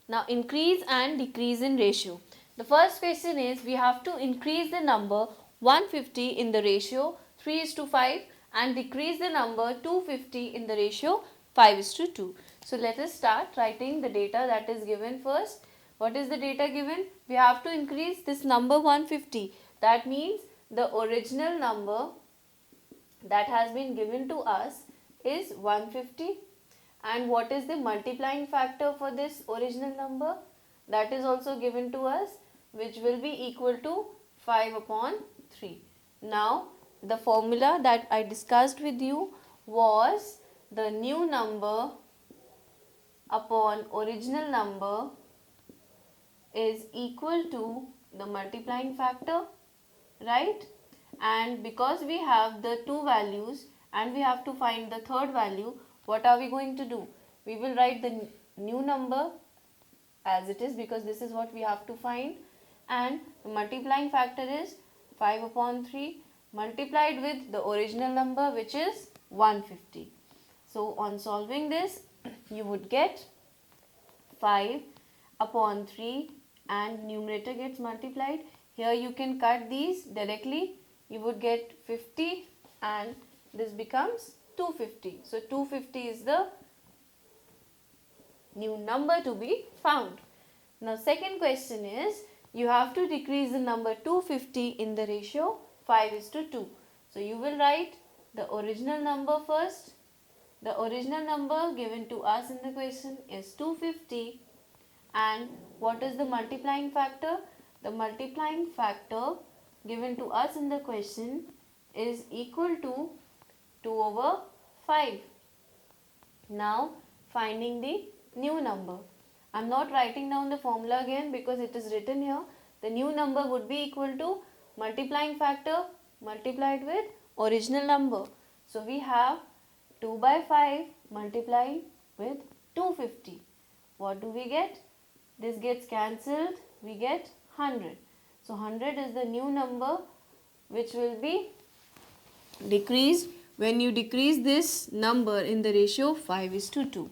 Now increase and decrease in ratio. The first question is we have to increase the number 150 in the ratio 3:5 and decrease the number 250 in the ratio 5:2. So let us start writing the data that is given first. What is the data given? We have to increase this number 150. That means the original number that has been given to us is 150. And what is the multiplying factor for this original number? That is also given to us, which will be equal to 5/3. Now, the formula that I discussed with you was the new number upon original number is equal to the multiplying factor, right? And because we have the two values and we have to find the third value, what are we going to do? We will write the new number as it is because this is what we have to find, and the multiplying factor is 5/3 multiplied with the original number, which is 150. So on solving this, you would get 5/3 and numerator gets multiplied. Here you can cut these directly. You would get 50 and this becomes 250. So 250 is the new number to be found. Now second question is you have to decrease the number 250 in the ratio 5:2. So you will write the original number first. The original number given to us in the question is 250, and what is the multiplying factor? The multiplying factor given to us in the question is equal to 2/5. Now finding the new number. I am not writing down the formula again because it is written here. The new number would be equal to multiplying factor multiplied with original number. So we have 2/5 multiplied with 250. What do we get? This gets cancelled. We get 100. So 100 is the new number which will be decreased when you decrease this number in the ratio 5:2.